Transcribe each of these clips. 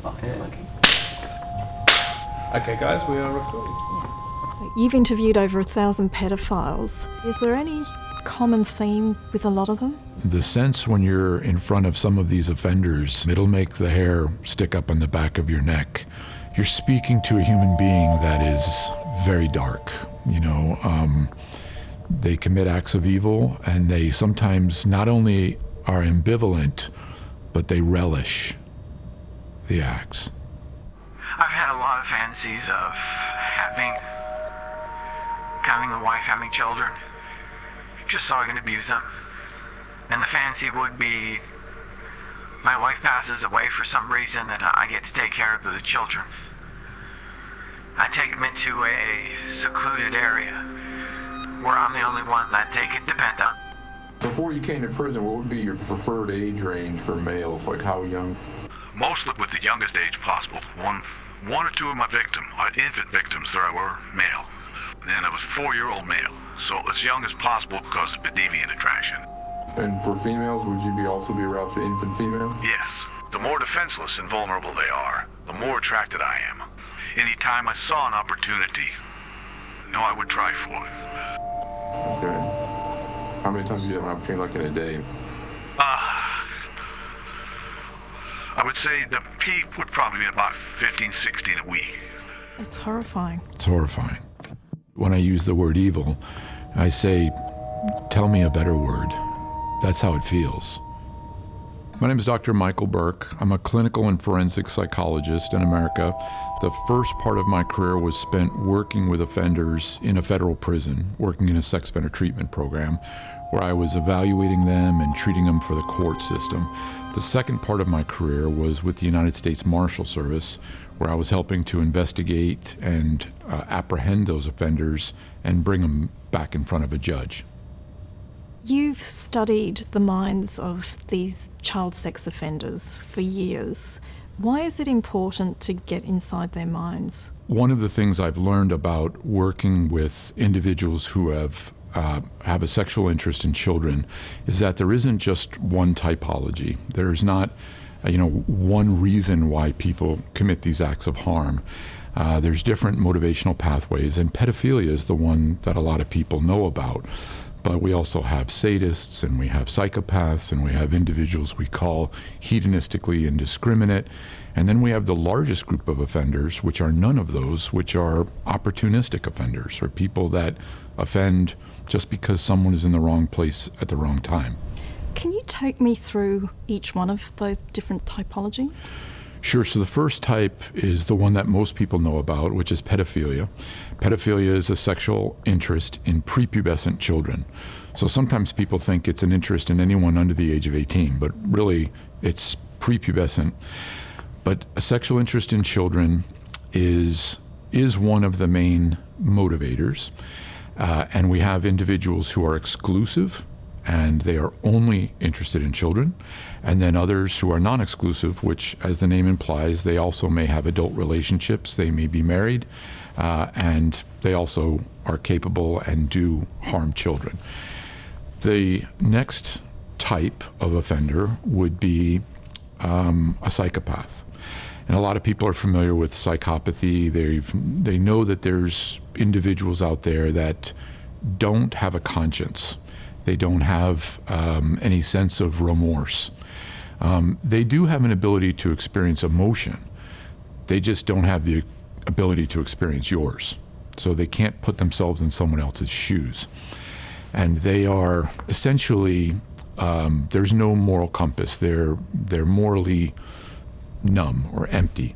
Oh, yeah. Okay, guys, we are recording. You've interviewed over 1,000 paedophiles. Is there any common theme with a lot of them? The sense when you're in front of some of these offenders, it'll make the hair stick up on the back of your neck. You're speaking to a human being that is very dark. They commit acts of evil, and they sometimes not only are ambivalent, but they relish the acts. I've had a lot of fantasies of having a wife, having children, just so I can abuse them. And the fantasy would be my wife passes away for some reason and I get to take care of the children. I take them into a secluded area where I'm the only one that they can depend on. Before you came to prison, what would be your preferred age range for males? Like how young? Mostly with the youngest age possible. One or two of my infant victims there were male. And it was 4-year-old male. So as young as possible because of the deviant attraction. And for females, would you also be aroused to infant female? Yes. The more defenseless and vulnerable they are, the more attracted I am. Anytime I saw an opportunity, I would try for it. Okay. How many times do you have an opportunity like in a day? I would say the peak would probably be about 15, 16 a week. It's horrifying. It's horrifying. When I use the word evil, I say, tell me a better word. That's how it feels. My name is Dr. Michael Bourke. I'm a clinical and forensic psychologist in America. The first part of my career was spent working with offenders in a federal prison, working in a sex offender treatment program, where I was evaluating them and treating them for the court system. The second part of my career was with the United States Marshal Service, where I was helping to investigate and apprehend those offenders and bring them back in front of a judge. You've studied the minds of these child sex offenders for years. Why is it important to get inside their minds? One of the things I've learned about working with individuals who have a sexual interest in children is that there isn't just one typology. There's not, one reason why people commit these acts of harm. There's different motivational pathways, and pedophilia is the one that a lot of people know about. But we also have sadists, and we have psychopaths, and we have individuals we call hedonistically indiscriminate. And then we have the largest group of offenders, which are none of those, which are opportunistic offenders, or people that offend just because someone is in the wrong place at the wrong time. Can you take me through each one of those different typologies? Sure. So the first type is the one that most people know about, which is pedophilia. Pedophilia is a sexual interest in prepubescent children. So sometimes people think it's an interest in anyone under the age of 18, but really it's prepubescent. But a sexual interest in children is one of the main motivators. And we have individuals who are exclusive, and they are only interested in children, and then others who are non-exclusive, which, as the name implies, they also may have adult relationships, they may be married, and they also are capable and do harm children. The next type of offender would be a psychopath. And a lot of people are familiar with psychopathy. They know that there's individuals out there that don't have a conscience. They don't have any sense of remorse. They do have an ability to experience emotion. They just don't have the ability to experience yours. So they can't put themselves in someone else's shoes. And they are essentially, there's no moral compass. They're morally numb or empty.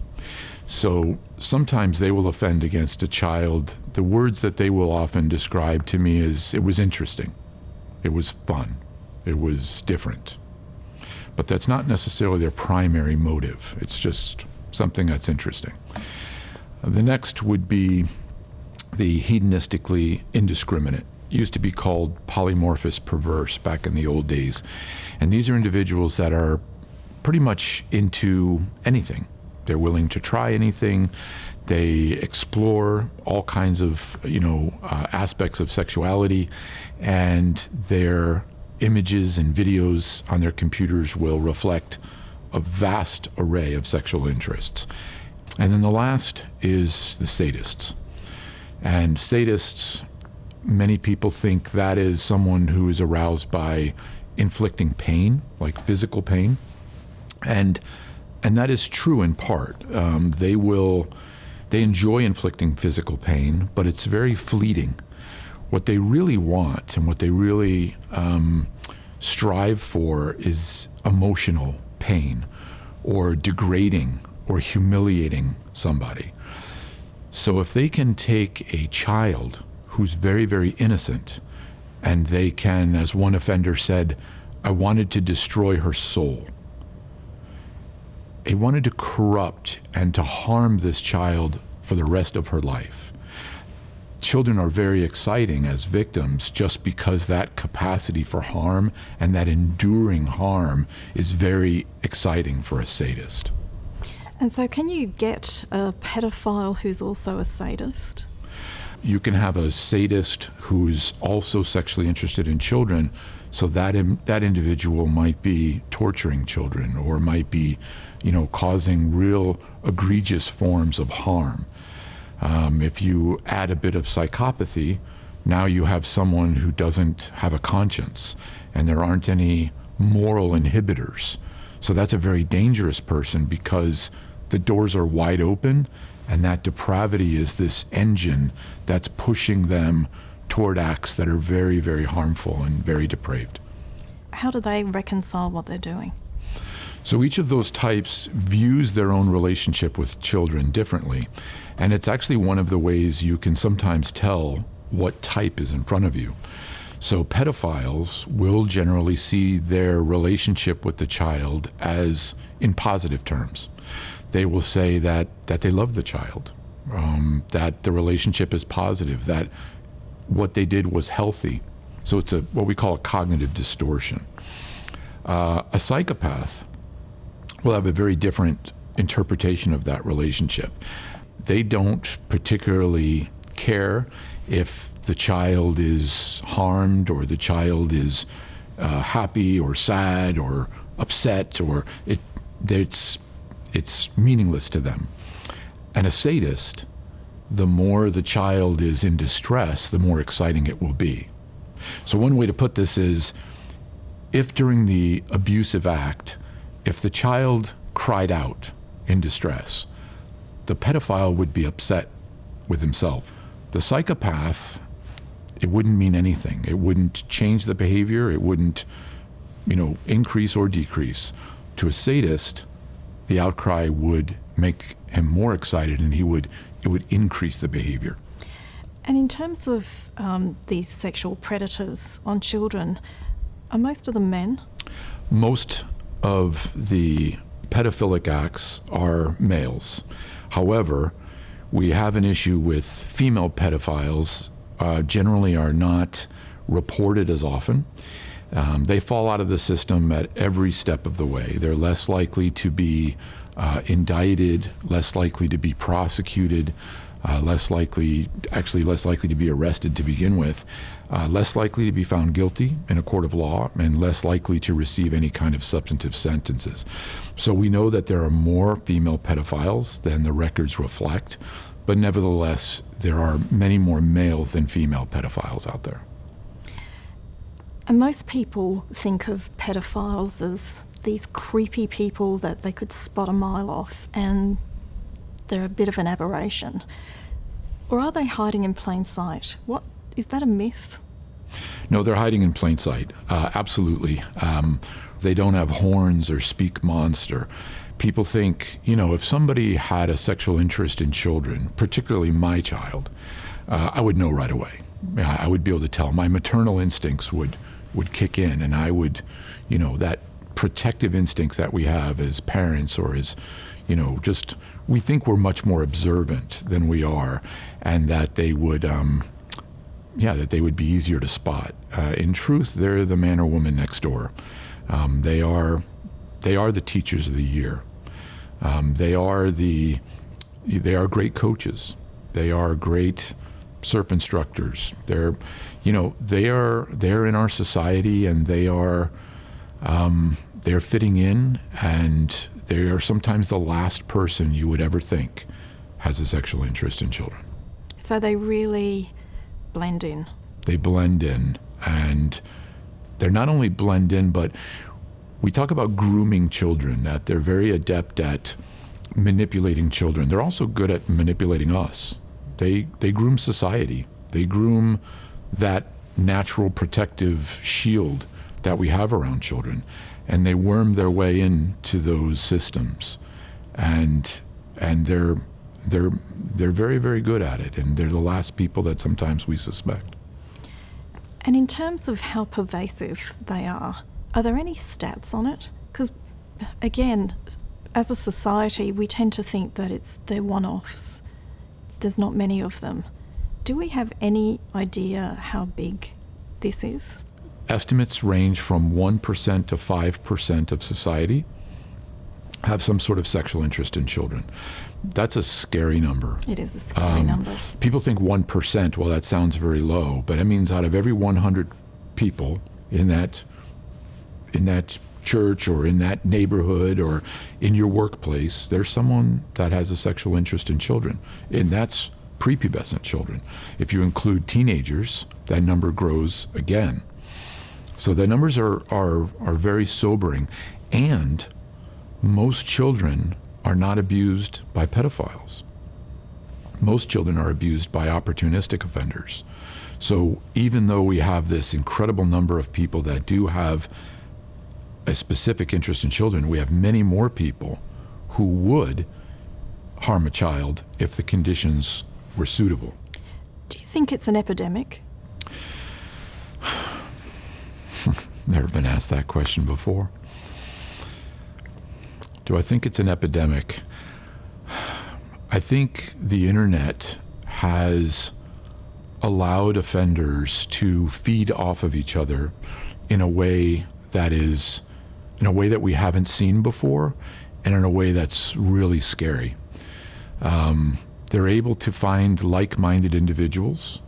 So sometimes they will offend against a child. The words that they will often describe to me is, it was interesting. It was fun. It was different. But that's not necessarily their primary motive. It's just something that's interesting. The next would be the hedonistically indiscriminate. It used to be called polymorphous perverse back in the old days. And these are individuals that are pretty much into anything. They're willing to try anything. They explore all kinds of, aspects of sexuality, and their images and videos on their computers will reflect a vast array of sexual interests. And then the last is the sadists. And sadists, many people think that is someone who is aroused by inflicting pain, like physical pain. And that is true in part. They enjoy inflicting physical pain, but it's very fleeting. What they really want and what they really strive for is emotional pain or degrading or humiliating somebody. So if they can take a child who's very, very innocent, and they can, as one offender said, I wanted to destroy her soul. They wanted to corrupt and to harm this child for the rest of her life. Children are very exciting as victims just because that capacity for harm and that enduring harm is very exciting for a sadist. And so can you get a pedophile who's also a sadist? You can have a sadist who's also sexually interested in children, so that individual might be torturing children or might be, causing real egregious forms of harm. If you add a bit of psychopathy, now you have someone who doesn't have a conscience and there aren't any moral inhibitors. So that's a very dangerous person because the doors are wide open and that depravity is this engine that's pushing them toward acts that are very, very harmful and very depraved. How do they reconcile what they're doing? So each of those types views their own relationship with children differently. And it's actually one of the ways you can sometimes tell what type is in front of you. So pedophiles will generally see their relationship with the child as in positive terms. They will say that they love the child, that the relationship is positive, that what they did was healthy. So it's what we call a cognitive distortion. A psychopath will have a very different interpretation of that relationship. They don't particularly care if the child is harmed or the child is happy or sad or upset, or it's meaningless to them. And a sadist, the more the child is in distress, the more exciting it will be. So one way to put this is, if during the abusive act, if the child cried out in distress, the pedophile would be upset with himself. The psychopath, it wouldn't mean anything. It wouldn't change the behavior. It wouldn't, increase or decrease. To a sadist, the outcry would make him more excited, and it would increase the behavior. And in terms of these sexual predators on children, are most of them men? Most of the pedophilic acts are males. However, we have an issue with female pedophiles, generally are not reported as often. They fall out of the system at every step of the way. They're less likely to be indicted, less likely to be prosecuted, less likely to be arrested to begin with, less likely to be found guilty in a court of law, and less likely to receive any kind of substantive sentences. So we know that there are more female pedophiles than the records reflect, but nevertheless, there are many more males than female pedophiles out there. And most people think of pedophiles as these creepy people that they could spot a mile off, and they're a bit of an aberration. Or are they hiding in plain sight? What is that a myth? No, they're hiding in plain sight. Absolutely. They don't have horns or speak monster. People think, if somebody had a sexual interest in children, particularly my child, I would know right away. I would be able to tell. My maternal instincts would kick in, and I would, that protective instincts that we have as parents, or as, we think we're much more observant than we are, and that they would, that they would be easier to spot. In truth, they're the man or woman next door. They are the teachers of the year. They are great coaches. They are great surf instructors. They're in our society, and they are They're fitting in, and they are sometimes the last person you would ever think has a sexual interest in children. So they really blend in. They blend in, and they're not only blend in, but we talk about grooming children, that they're very adept at manipulating children. They're also good at manipulating us. They groom society. They groom that natural protective shield that we have around children, and they worm their way into those systems, and they're very, very good at it, and they're the last people that sometimes we suspect. And in terms of how pervasive they are there any stats on it? Because, again, as a society, we tend to think that they're one-offs. There's not many of them. Do we have any idea how big this is? Estimates range from 1% to 5% of society have some sort of sexual interest in children. That's a scary number. It is a scary number. People think 1%, well, that sounds very low, but it means out of every 100 people in that church or in that neighborhood or in your workplace, there's someone that has a sexual interest in children, and that's prepubescent children. If you include teenagers, that number grows again. So the numbers are very sobering, and most children are not abused by pedophiles. Most children are abused by opportunistic offenders. So even though we have this incredible number of people that do have a specific interest in children, we have many more people who would harm a child if the conditions were suitable. Do you think it's an epidemic? Never been asked that question before. Do I think it's an epidemic? I think the internet has allowed offenders to feed off of each other in a way that we haven't seen before, and in a way that's really scary. They're able to find like-minded individuals.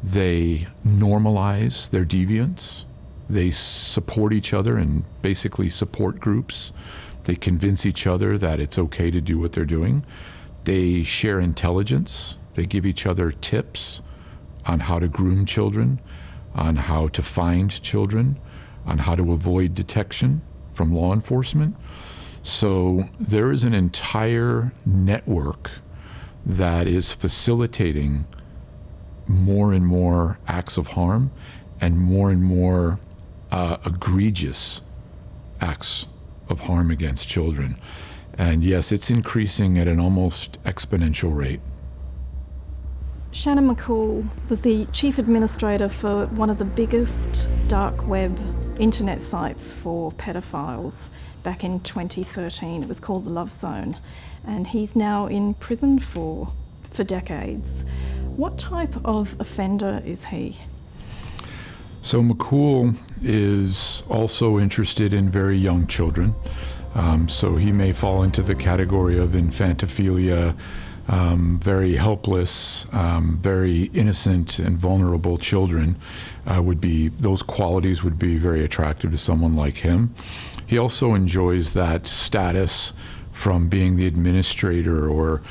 They normalize their deviance. They support each other in basically support groups. They convince each other that it's okay to do what they're doing. They share intelligence. They give each other tips on how to groom children, on how to find children, on how to avoid detection from law enforcement. So there is an entire network that is facilitating more and more acts of harm and more egregious acts of harm against children. And yes, it's increasing at an almost exponential rate. Shannon McCool was the chief administrator for one of the biggest dark web internet sites for pedophiles back in 2013. It was called the Love Zone, and he's now in prison for decades. What type of offender is he? So McCool is also interested in very young children. So he may fall into the category of infantophilia, very helpless, very innocent and vulnerable children. Those qualities would be very attractive to someone like him. He also enjoys that status from being the administrator or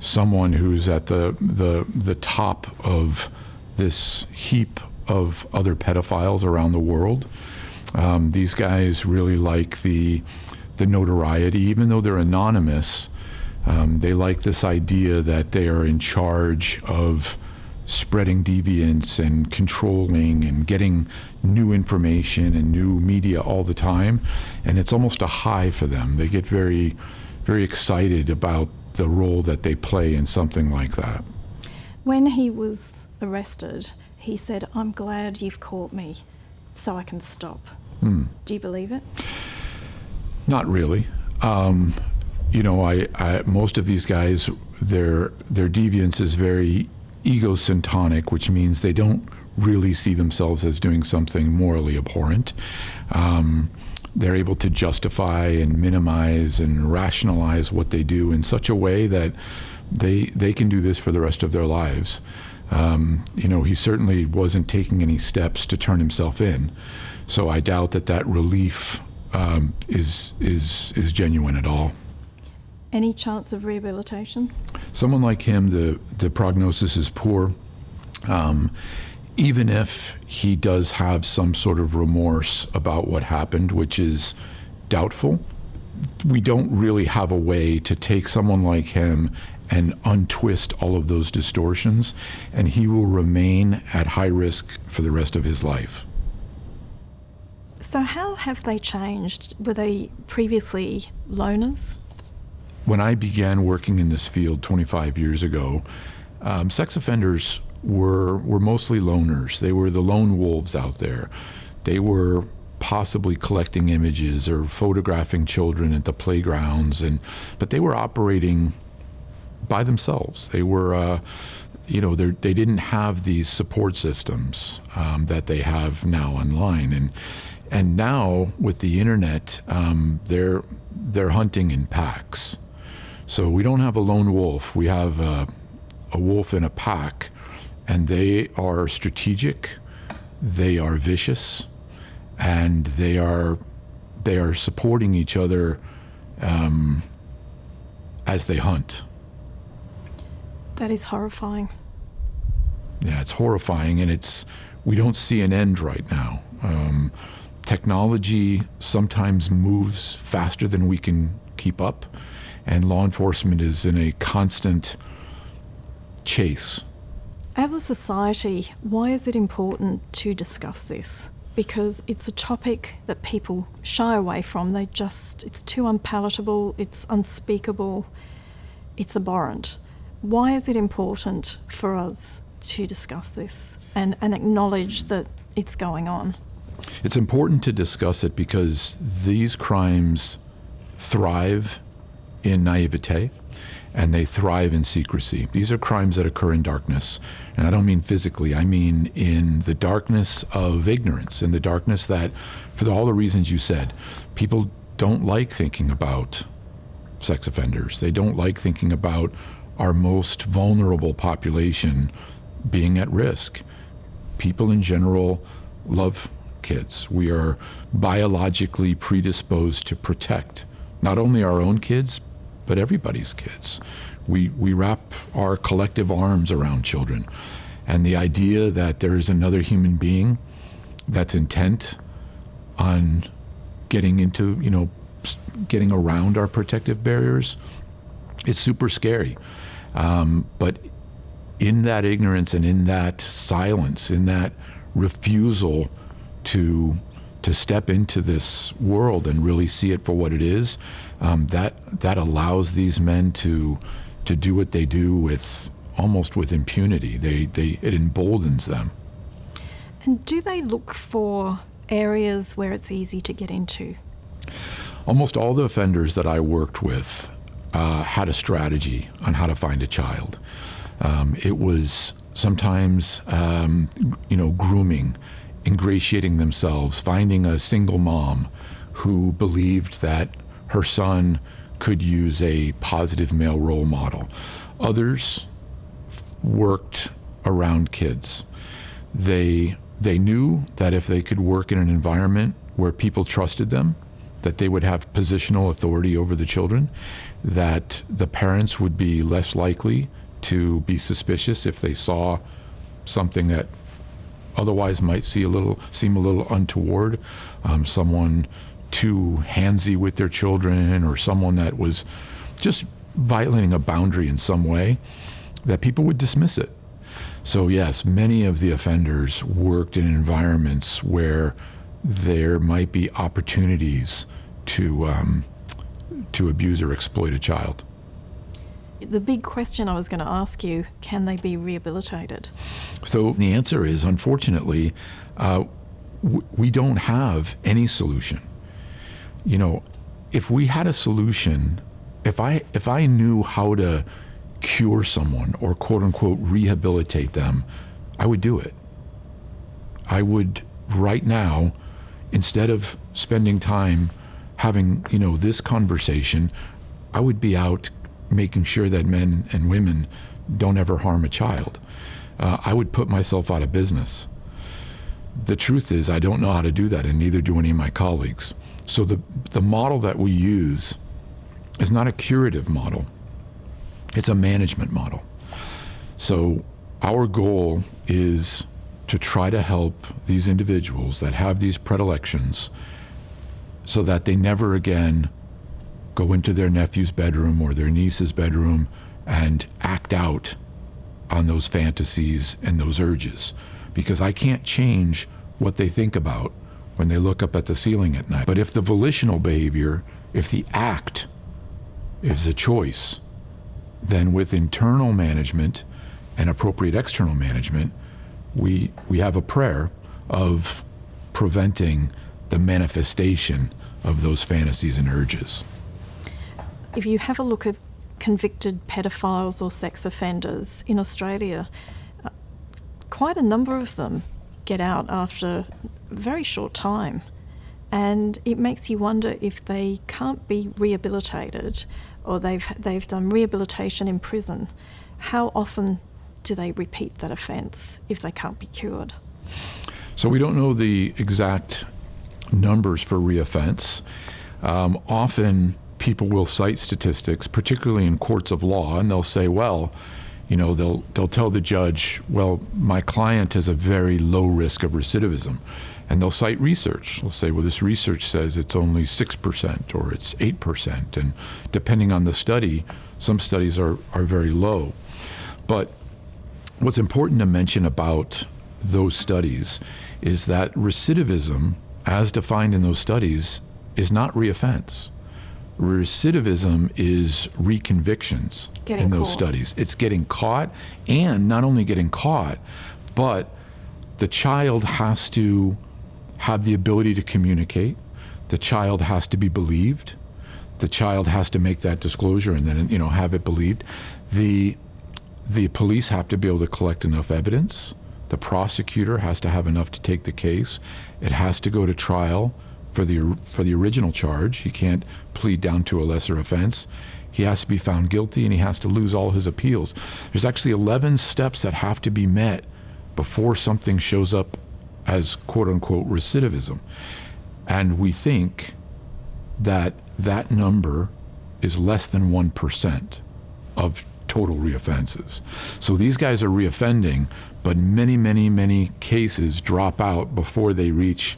someone who's at the top of this heap of other pedophiles around the world. These guys really like the notoriety, even though they're anonymous. They like this idea that they are in charge of spreading deviance and controlling and getting new information and new media all the time. And it's almost a high for them. They get very, very excited about the role that they play in something like that. When he was arrested, he said, "I'm glad you've caught me so I can stop." Do you believe it? Not really. Most of these guys, their deviance is very egocentric, which means they don't really see themselves as doing something morally abhorrent. They're able to justify and minimize and rationalize what they do in such a way that they can do this for the rest of their lives. He certainly wasn't taking any steps to turn himself in. So I doubt that relief is genuine at all. Any chance of rehabilitation? Someone like him, the prognosis is poor. Even if he does have some sort of remorse about what happened, which is doubtful, we don't really have a way to take someone like him and untwist all of those distortions, and he will remain at high risk for the rest of his life. So how have they changed? Were they previously loners? When I began working in this field 25 years ago, sex offenders were mostly loners. They were the lone wolves out there. They were possibly collecting images or photographing children at the playgrounds, but they were operating by themselves. They were, they didn't have these support systems that they have now online, and now with the internet, they're hunting in packs. So we don't have a lone wolf. We have a wolf in a pack, and they are strategic, they are vicious, and they are supporting each other as they hunt. That is horrifying. Yeah, it's horrifying, and we don't see an end right now. Technology sometimes moves faster than we can keep up, and law enforcement is in a constant chase. As a society, why is it important to discuss this? Because it's a topic that people shy away from. It's too unpalatable, it's unspeakable, it's abhorrent. Why is it important for us to discuss this and acknowledge that it's going on? It's important to discuss it because these crimes thrive in naivete and they thrive in secrecy. These are crimes that occur in darkness. And I don't mean physically, I mean in the darkness of ignorance, in the darkness that, for all the reasons you said, people don't like thinking about sex offenders. They don't like thinking about our most vulnerable population being at risk. People in general love kids. We are biologically predisposed to protect not only our own kids, but everybody's kids. We wrap our collective arms around children. And the idea that there is another human being that's intent on getting around our protective barriers is super scary. But in that ignorance and in that silence, in that refusal to step into this world and really see it for what it is, that allows these men to do what they do almost with impunity. It emboldens them. And do they look for areas where it's easy to get into? Almost all the offenders that I worked with had a strategy on how to find a child. It was sometimes, grooming, ingratiating themselves, finding a single mom who believed that her son could use a positive male role model. Others worked around kids. They knew that if they could work in an environment where people trusted them, that they would have positional authority over the children, that the parents would be less likely to be suspicious if they saw something that otherwise might seem a little untoward, someone too handsy with their children, or someone that was just violating a boundary in some way, that people would dismiss it. So yes, many of the offenders worked in environments where there might be opportunities to abuse or exploit a child. The big question I was going to ask you, can they be rehabilitated? So the answer is, unfortunately, we don't have any solution. If we had a solution, if I knew how to cure someone or quote unquote rehabilitate them, I would do it. I would right now, instead of spending time having, this conversation, I would be out making sure that men and women don't ever harm a child. I would put myself out of business. the truth is I don't know how to do that, and neither do any of my colleagues. So the model that we use is not a curative model. It's a management model. So our goal is to try to help these individuals that have these predilections so that they never again go into their nephew's bedroom or their niece's bedroom and act out on those fantasies and those urges. Because I can't change what they think about when they look up at the ceiling at night. But if the volitional behavior, if the act is a choice, then with internal management and appropriate external management, we have a prayer of preventing the manifestation of those fantasies and urges. If you have a look at convicted pedophiles or sex offenders in Australia, quite a number of them get out after a very short time. And it makes you wonder if they can't be rehabilitated or they've done rehabilitation in prison. How often do they repeat that offence if they can't be cured? So we don't know the exact numbers for reoffence. Often people will cite statistics, particularly in courts of law, and they'll say, well, you know, they'll tell the judge, well, my client has a very low risk of recidivism. And they'll cite research. They'll say, well, this research says it's only 6% or it's 8%. And depending on the study, some studies are very low. But what's important to mention about those studies is that recidivism, as defined in those studies, is not reoffense. Recidivism is reconvictions in those studies. It's getting caught, and not only getting caught, but the child has to have the ability to communicate. The child has to be believed. The child has to make that disclosure and then, you know, have it believed. The police have to be able to collect enough evidence. The prosecutor has to have enough to take the case. It has to go to trial for the original charge. He can't plead down to a lesser offense. He has to be found guilty, and he has to lose all his appeals. There's actually 11 steps that have to be met before something shows up as quote-unquote recidivism. And we think that that number is less than 1% of total reoffenses. So these guys are reoffending, but many, many, many cases drop out before they reach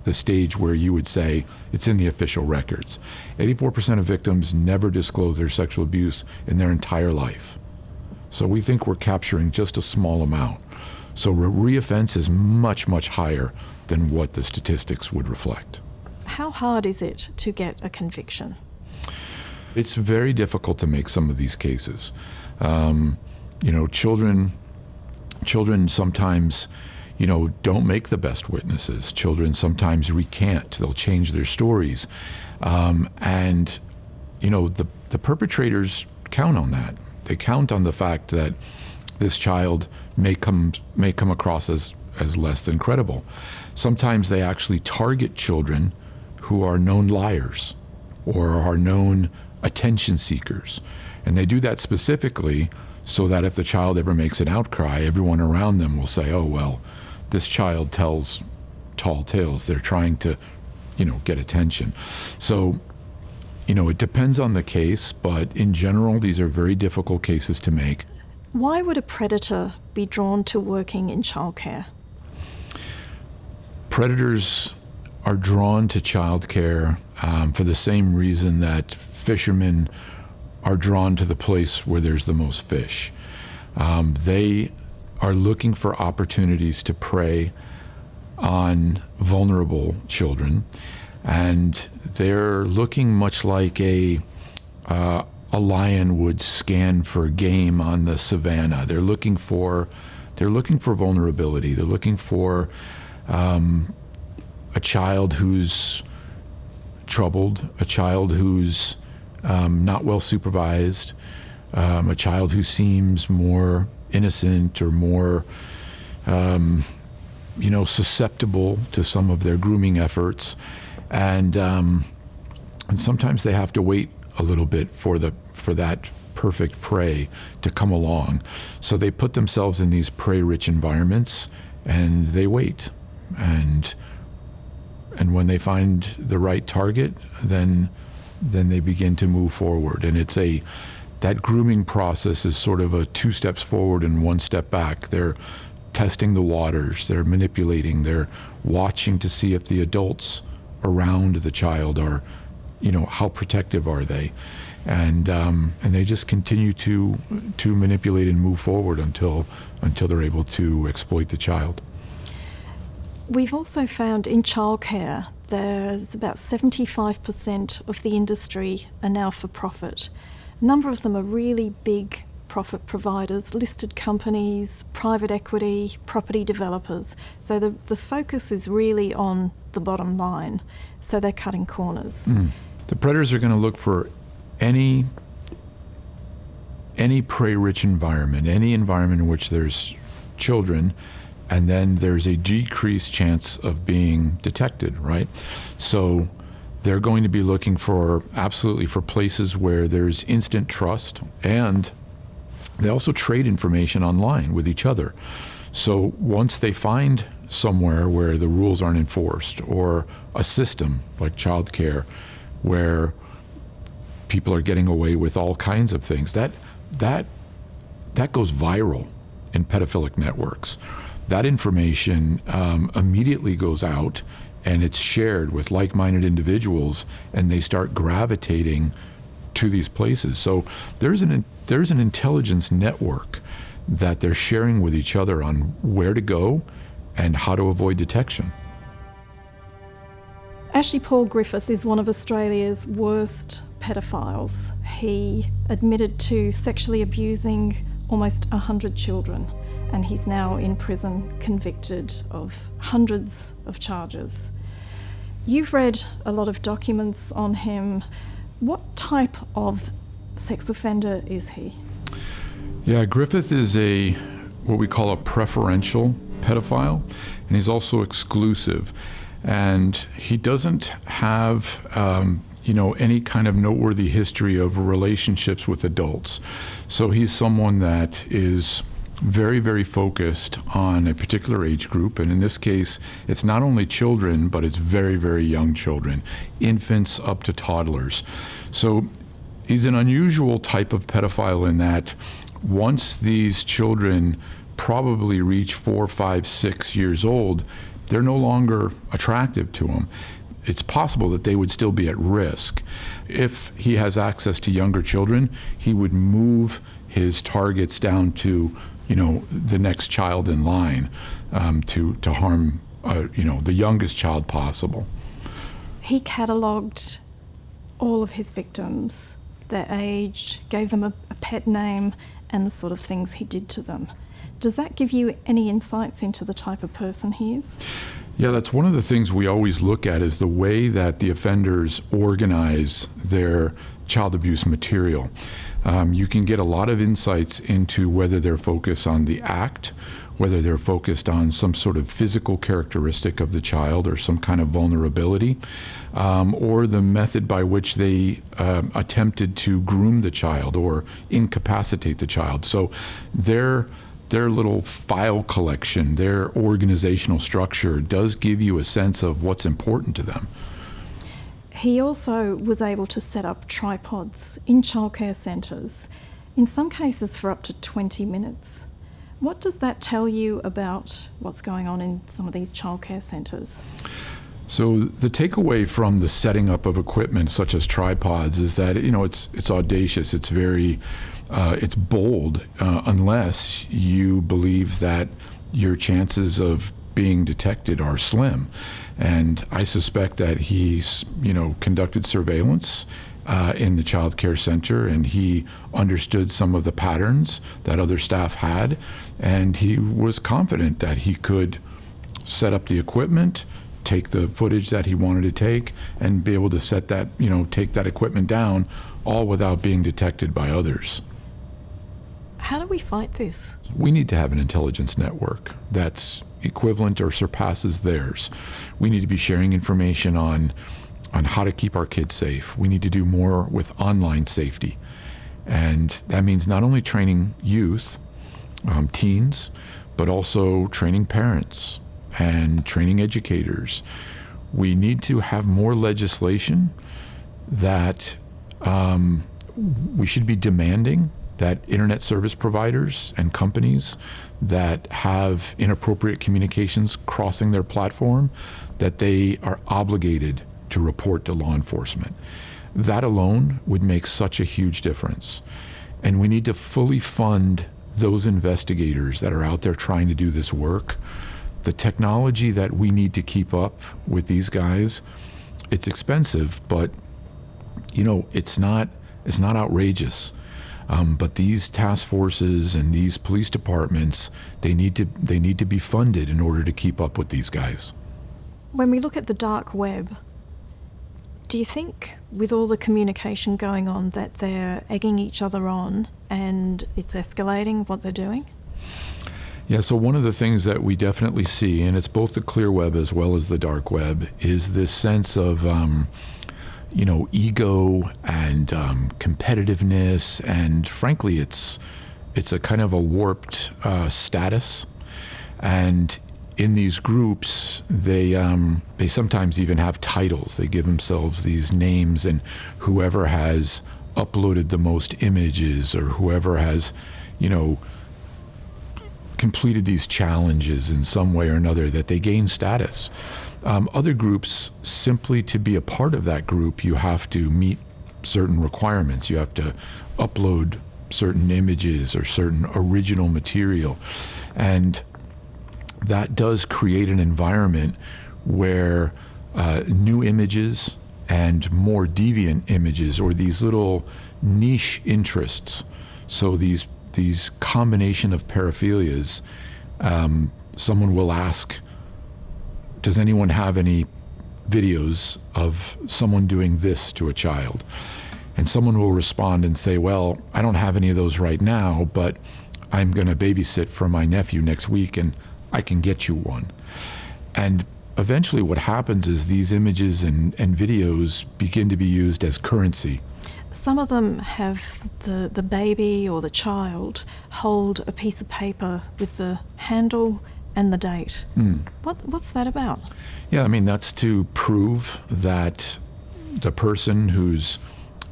the stage where you would say it's in the official records. 84% of victims never disclose their sexual abuse in their entire life. So we think we're capturing just a small amount. So reoffense is much, much higher than what the statistics would reflect. How hard is it to get a conviction? It's very difficult to make some of these cases. You know, children sometimes, you know, don't make the best witnesses. Children sometimes recant. They'll change their stories. And, you know, the perpetrators count on that. They count on the fact that this child may come across as less than credible. Sometimes they actually target children who are known liars or are known attention seekers. And they do that specifically so that if the child ever makes an outcry, everyone around them will say, oh, well, this child tells tall tales. They're trying to, you know, get attention. So, you know, it depends on the case, but in general, these are very difficult cases to make. Why would a predator be drawn to working in childcare? Predators are drawn to childcare for the same reason that fishermen are drawn to the place where there's the most fish. They are looking for opportunities to prey on vulnerable children, and they're looking much like a lion would scan for game on the savannah. They're looking for vulnerability. They're looking for a child who's troubled, a child who's not well supervised, a child who seems more innocent or more, you know, susceptible to some of their grooming efforts, and sometimes they have to wait a little bit for that perfect prey to come along. So they put themselves in these prey-rich environments, and they wait. and when they find the right target, then they begin to move forward. And that grooming process is sort of a 2 steps forward and 1 step back. They're testing the waters, they're manipulating, they're watching to see if the adults around the child are, how protective are they, and they just continue to manipulate and move forward until they're able to exploit the child. We've also found in childcare there's about 75% of the industry are now for profit. A number of them are really big profit providers, listed companies, private equity, property developers. So the focus is really on the bottom line. So they're cutting corners. The predators are going to look for any prey-rich environment, any environment in which there's children, and then there's a decreased chance of being detected, right? So they're going to be looking for places where there's instant trust, and they also trade information online with each other. So once they find somewhere where the rules aren't enforced, or a system like childcare where people are getting away with all kinds of things, that goes viral in pedophilic networks. That information immediately goes out, and it's shared with like-minded individuals, and they start gravitating to these places. So there's an intelligence network that they're sharing with each other on where to go and how to avoid detection. Ashley Paul Griffith is one of Australia's worst pedophiles. He admitted to sexually abusing almost 100 children, and he's now in prison convicted of hundreds of charges. You've read a lot of documents on him. What type of sex offender is he? Yeah, Griffith is what we call a preferential pedophile, and he's also exclusive. And he doesn't have any kind of noteworthy history of relationships with adults. So he's someone that is very, very focused on a particular age group. And in this case, it's not only children, but it's very, very young children, infants up to toddlers. So he's an unusual type of pedophile in that once these children probably reach 4, 5, 6 years old, they're no longer attractive to him. It's possible that they would still be at risk. If he has access to younger children, he would move his targets down to, the next child in line, to harm, the youngest child possible. He catalogued all of his victims, their age, gave them a pet name, and the sort of things he did to them. Does that give you any insights into the type of person he is? Yeah, that's one of the things we always look at, is the way that the offenders organize their child abuse material. You can get a lot of insights into whether they're focused on the act, whether they're focused on some sort of physical characteristic of the child or some kind of vulnerability, or the method by which they attempted to groom the child or incapacitate the child. So their little file collection, their organizational structure does give you a sense of what's important to them. He also was able to set up tripods in childcare centres, in some cases for up to 20 minutes. What does that tell you about what's going on in some of these childcare centres? So the takeaway from the setting up of equipment such as tripods is that it's audacious, it's very it's bold, unless you believe that your chances of being detected are slim. And I suspect that he's conducted surveillance in the child care center, and he understood some of the patterns that other staff had, and he was confident that he could set up the equipment, take the footage that he wanted to take, and be able to take that equipment down, all without being detected by others. How do we fight this? We need to have an intelligence network that's equivalent or surpasses theirs. We need to be sharing information on how to keep our kids safe. We need to do more with online safety. And that means not only training youth, teens, but also training parents, and training educators. We need to have more legislation that we should be demanding that internet service providers and companies that have inappropriate communications crossing their platform, that they are obligated to report to law enforcement. That alone would make such a huge difference. And we need to fully fund those investigators that are out there trying to do this work. The technology that we need to keep up with these guys, it's expensive, but it's not outrageous. But these task forces and these police departments, they need to be funded in order to keep up with these guys. When we look at the dark web, do you think with all the communication going on that they're egging each other on and it's escalating what they're doing? Yeah, so one of the things that we definitely see, and it's both the clear web as well as the dark web, is this sense of ego and competitiveness, and frankly, it's a kind of a warped status. And in these groups, they sometimes even have titles. They give themselves these names, and whoever has uploaded the most images, or whoever has, completed these challenges in some way or another, that they gain status. Other groups, simply to be a part of that group, you have to meet certain requirements. You have to upload certain images or certain original material. And that does create an environment where new images and more deviant images, or these little niche interests, so these combination of paraphilias, someone will ask, does anyone have any videos of someone doing this to a child? And someone will respond and say, well, I don't have any of those right now, but I'm going to babysit for my nephew next week and I can get you one. And eventually what happens is these images and videos begin to be used as currency. Some of them have the baby or the child hold a piece of paper with the handle and the date. What's that about? Yeah, that's to prove that the person who's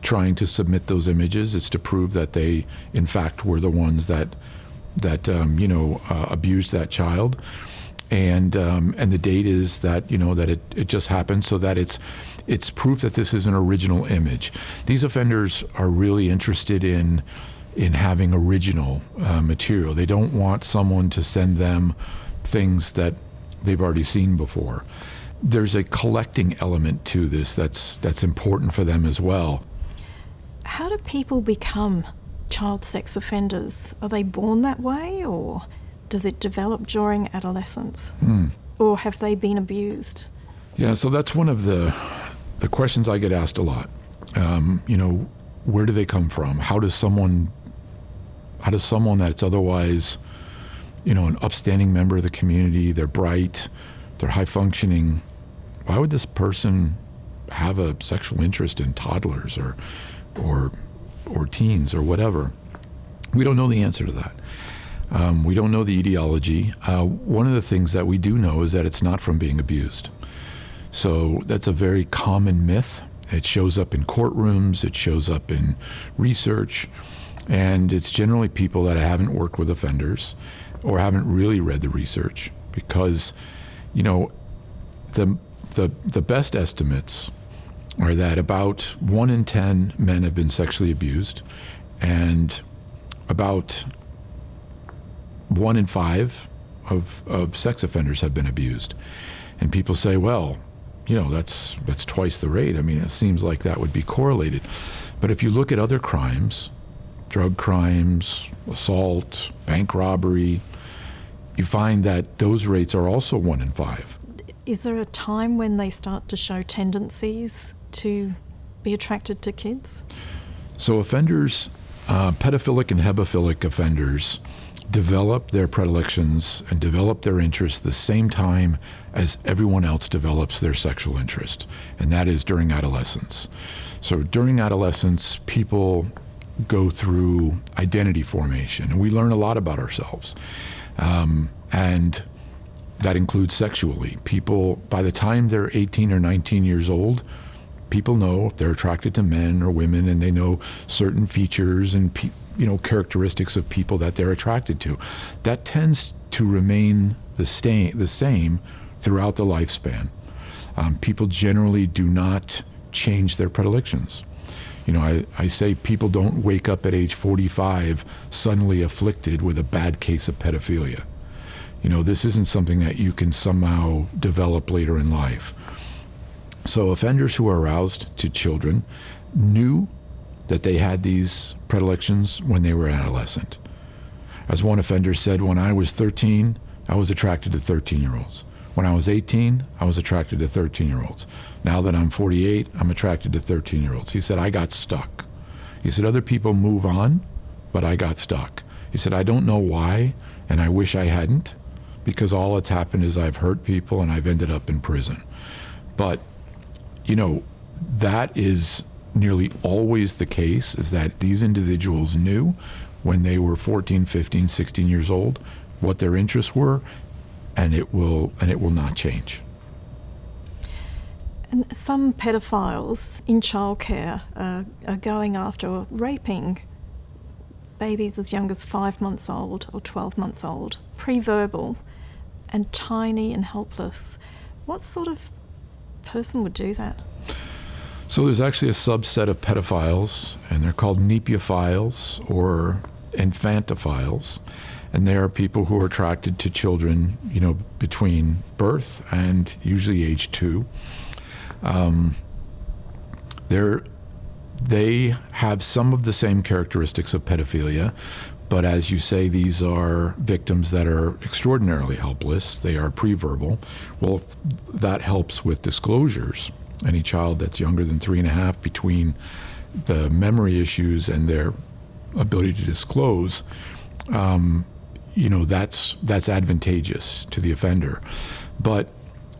trying to submit those images, it's to prove that they, in fact, were the ones that abused that child. And the date is that, that it just happened, so that it's proof that this is an original image. These offenders are really interested in having original material. They don't want someone to send them things that they've already seen before. There's a collecting element to this that's important for them as well. How do people become child sex offenders? Are they born that way, or does it develop during adolescence? Or have they been abused? Yeah, so that's one of the questions I get asked a lot. Where do they come from? How does someone that's otherwise, an upstanding member of the community, they're bright, they're high functioning, why would this person have a sexual interest in toddlers or teens or whatever? We don't know the answer to that. We don't know the etiology. One of the things that we do know is that it's not from being abused. So that's a very common myth. It shows up in courtrooms, it shows up in research, and it's generally people that haven't worked with offenders or haven't really read the research, because, the best estimates are that about 1 in 10 men have been sexually abused, and about 1 in 5 of sex offenders have been abused. And people say, well, that's twice the rate. It seems like that would be correlated. But if you look at other crimes, drug crimes, assault, bank robbery, you find that those rates are also 1 in 5. Is there a time when they start to show tendencies to be attracted to kids? So offenders, pedophilic and hebephilic offenders, develop their predilections and develop their interests the same time as everyone else develops their sexual interest, and that is during adolescence. So during adolescence, people go through identity formation, and we learn a lot about ourselves. And That includes sexually. People, by the time they're 18 or 19 years old, people know if they're attracted to men or women, and they know certain features and characteristics of people that they're attracted to. That tends to remain the same throughout the lifespan. People generally do not change their predilections. I say people don't wake up at age 45 suddenly afflicted with a bad case of pedophilia. This isn't something that you can somehow develop later in life. So offenders who are aroused to children knew that they had these predilections when they were adolescent. As one offender said, when I was 13, I was attracted to 13-year-olds. When I was 18, I was attracted to 13-year-olds. Now that I'm 48, I'm attracted to 13-year-olds. He said, I got stuck. He said, other people move on, but I got stuck. He said, I don't know why, and I wish I hadn't, because all that's happened is I've hurt people and I've ended up in prison. But, that is nearly always the case, is that these individuals knew when they were 14, 15, 16 years old what their interests were, and it will not change. And some pedophiles in childcare are going after raping babies as young as 5 months old or 12 months old, pre-verbal and tiny and helpless. What sort of person would do that? So there's actually a subset of pedophiles, and they're called nepiophiles or infantophiles. And they are people who are attracted to children, between birth and usually age 2. They have some of the same characteristics of pedophilia, but as you say, these are victims that are extraordinarily helpless. They are pre-verbal. Well, that helps with disclosures. Any child that's younger than 3.5, between the memory issues and their ability to disclose, that's advantageous to the offender. But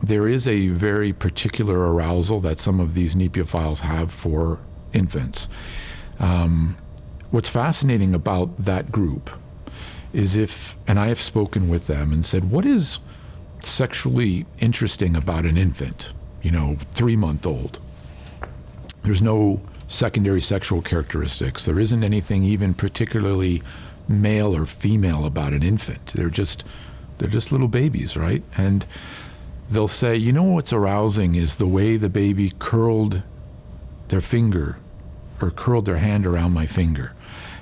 there is a very particular arousal that some of these nepiophiles have for infants. What's fascinating about that group is and I have spoken with them and said, what is sexually interesting about an infant, 3-month-old? There's no secondary sexual characteristics. There isn't anything even particularly male or female about an infant. They're just little babies, right? And they'll say, what's arousing is the way the baby curled their finger or curled their hand around my finger,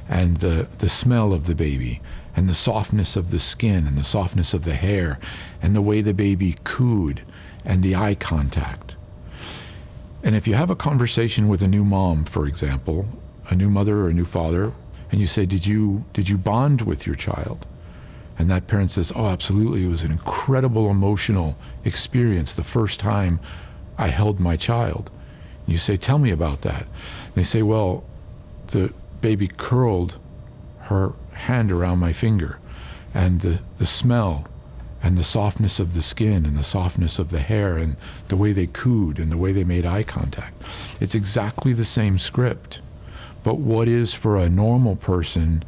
and the smell of the baby, and the softness of the skin, and the softness of the hair, and the way the baby cooed, and the eye contact. And if you have a conversation with a new mom, for example, a new mother or a new father, and you say, did you bond with your child? And that parent says, oh, absolutely. It was an incredible emotional experience the first time I held my child. And you say, tell me about that. And they say, well, the baby curled her hand around my finger, and the smell and the softness of the skin and the softness of the hair and the way they cooed and the way they made eye contact. It's exactly the same script. But what is for a normal person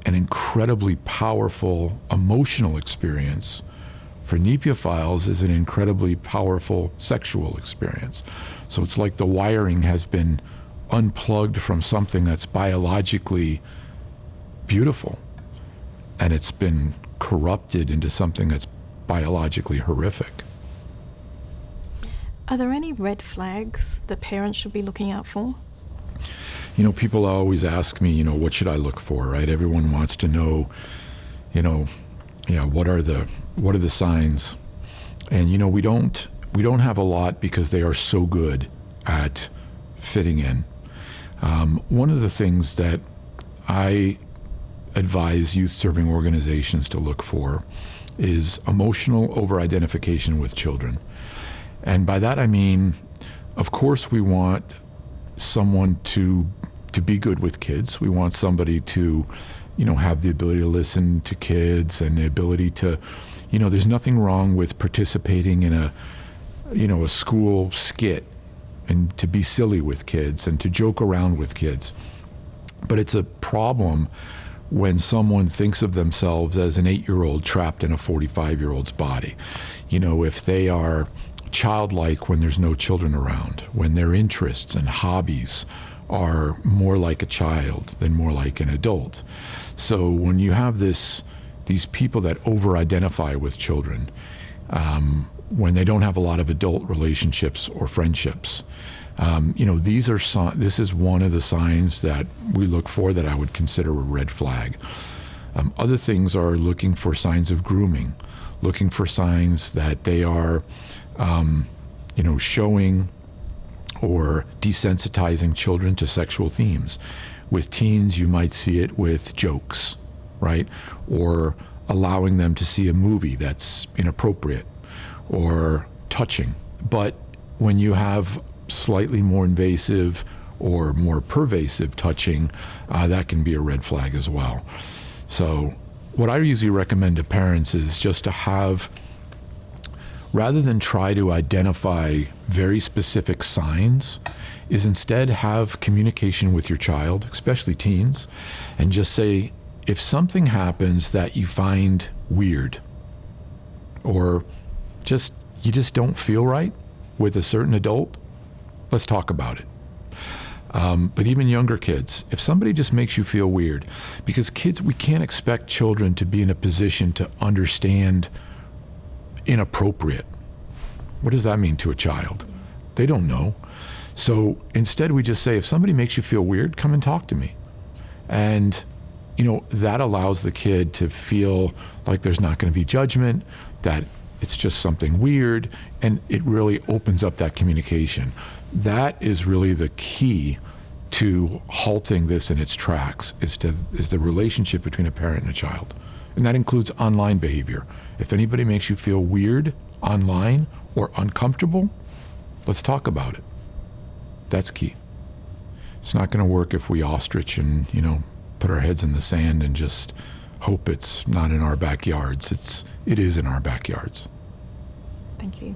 an incredibly powerful emotional experience, for nepiophiles is an incredibly powerful sexual experience. So it's like the wiring has been unplugged from something that's biologically beautiful, and it's been corrupted into something that's biologically horrific. Are there any red flags that parents should be looking out for? People always ask me, what should I look for, right? Everyone wants to know, what are the signs? And, we don't have a lot because they are so good at fitting in. One of the things that I advise youth serving organizations to look for is emotional over-identification with children. And by that I mean, of course we want someone to be good with kids. We want somebody to, have the ability to listen to kids and the ability to, there's nothing wrong with participating in a school skit and to be silly with kids and to joke around with kids. But it's a problem when someone thinks of themselves as an 8-year-old trapped in a 45-year-old's body. You know, if they are childlike when there's no children around, when their interests and hobbies are more like a child than more like an adult. So when you have these people that over-identify with children, when they don't have a lot of adult relationships or friendships, you know, this is one of the signs that we look for that I would consider a red flag. Other things are looking for signs of grooming, looking for signs that they are, you know, showing or desensitizing children to sexual themes. With teens, you might see it with jokes, right? Or allowing them to see a movie that's inappropriate or touching. But when you have slightly more invasive or more pervasive touching, that can be a red flag as well. So what I usually recommend to parents is just to have, rather than try to identify very specific signs, is instead have communication with your child, especially teens, and just say, if something happens that you find weird, or you just don't feel right with a certain adult, let's talk about it. But even younger kids, if somebody just makes you feel weird, because kids, we can't expect children to be in a position to understand inappropriate. What does that mean to a child? They don't know. So instead we just say, if somebody makes you feel weird, come and talk to me. And, you know, that allows the kid to feel like there's not going to be judgment, that it's just something weird, and it really opens up that communication. That is really the key to halting this in its tracks, is the relationship between a parent and a child. And that includes online behavior. If anybody makes you feel weird online or uncomfortable, let's talk about it. That's key. It's not going to work if we ostrich and, you know, put our heads in the sand and just hope it's not in our backyards. It is in our backyards. Thank you.